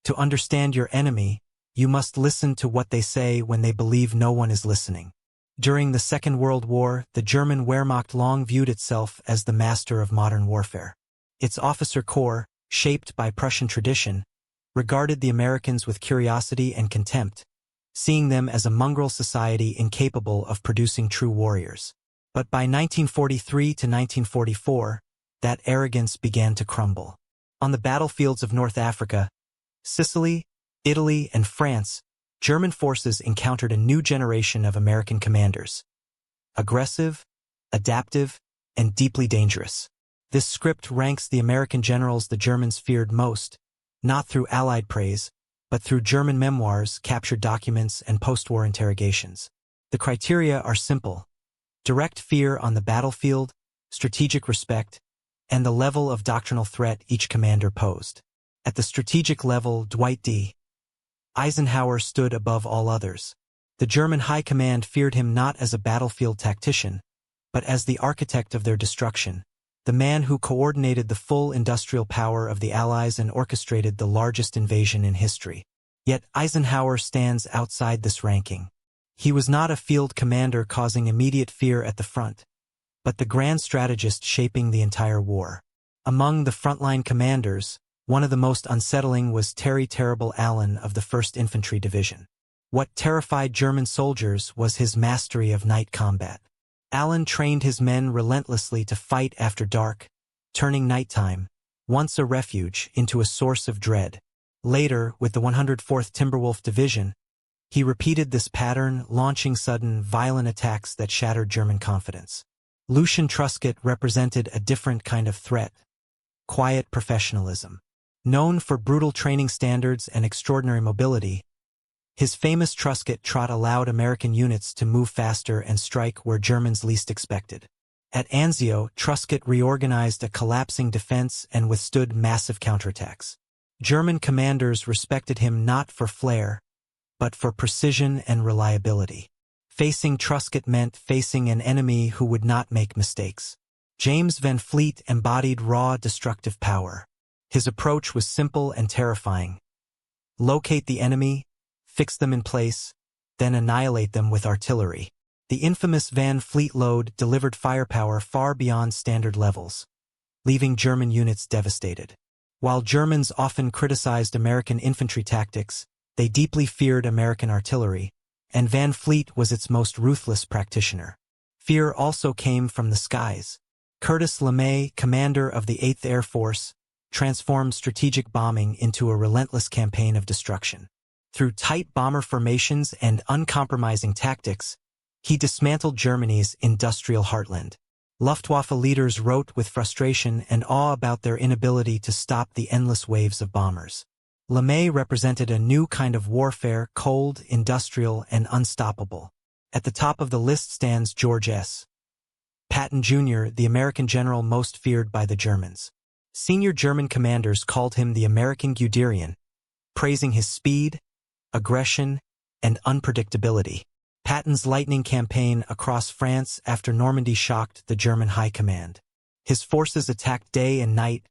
To understand your enemy, you must listen to what they say when they believe no one is listening. During the Second World War, the German Wehrmacht long viewed itself as the master of modern warfare. Its officer corps, shaped by Prussian tradition, regarded the Americans with curiosity and contempt, seeing them as a mongrel society incapable of producing true warriors. But by 1943 to 1944, that arrogance began to crumble. On the battlefields of North Africa, Sicily, Italy, and France, German forces encountered a new generation of American commanders. Aggressive, adaptive, and deeply dangerous. This script ranks the American generals the Germans feared most, not through Allied praise, but through German memoirs, captured documents, and post-war interrogations. The criteria are simple: direct fear on the battlefield, strategic respect, and the level of doctrinal threat each commander posed. At the strategic level, Dwight D. Eisenhower stood above all others. The German high command feared him not as a battlefield tactician, but as the architect of their destruction, the man who coordinated the full industrial power of the Allies and orchestrated the largest invasion in history. Yet Eisenhower stands outside this ranking. He was not a field commander causing immediate fear at the front, but the grand strategist shaping the entire war. Among the frontline commanders, one of the most unsettling was Terry "Terrible" Allen of the 1st Infantry Division. What terrified German soldiers was his mastery of night combat. Allen trained his men relentlessly to fight after dark, turning nighttime, once a refuge, into a source of dread. Later, with the 104th Timberwolf Division, he repeated this pattern, launching sudden, violent attacks that shattered German confidence. Lucian Truscott represented a different kind of threat: quiet professionalism. Known for brutal training standards and extraordinary mobility, his famous Truscott trot allowed American units to move faster and strike where Germans least expected. At Anzio, Truscott reorganized a collapsing defense and withstood massive counterattacks. German commanders respected him not for flair, but for precision and reliability. Facing Truscott meant facing an enemy who would not make mistakes. James Van Fleet embodied raw, destructive power. His approach was simple and terrifying. Locate the enemy, fix them in place, then annihilate them with artillery. The infamous Van Fleet load delivered firepower far beyond standard levels, leaving German units devastated. While Germans often criticized American infantry tactics, they deeply feared American artillery, and Van Fleet was its most ruthless practitioner. Fear also came from the skies. Curtis LeMay, commander of the 8th Air Force, transformed strategic bombing into a relentless campaign of destruction. Through tight bomber formations and uncompromising tactics, he dismantled Germany's industrial heartland. Luftwaffe leaders wrote with frustration and awe about their inability to stop the endless waves of bombers. LeMay represented a new kind of warfare: cold, industrial, and unstoppable. At the top of the list stands George S. Patton Jr., the American general most feared by the Germans. Senior German commanders called him the American Guderian, praising his speed, aggression, and unpredictability. Patton's lightning campaign across France after Normandy shocked the German high command. His forces attacked day and night,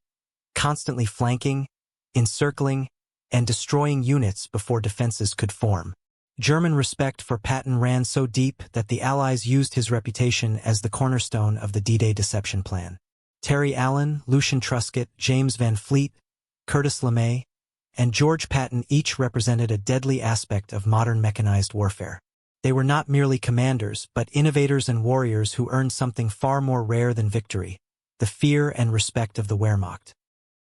constantly flanking, encircling, and destroying units before defenses could form. German respect for Patton ran so deep that the Allies used his reputation as the cornerstone of the D-Day deception plan. Terry Allen, Lucian Truscott, James Van Fleet, Curtis LeMay, and George Patton each represented a deadly aspect of modern mechanized warfare. They were not merely commanders, but innovators and warriors who earned something far more rare than victory: the fear and respect of the Wehrmacht.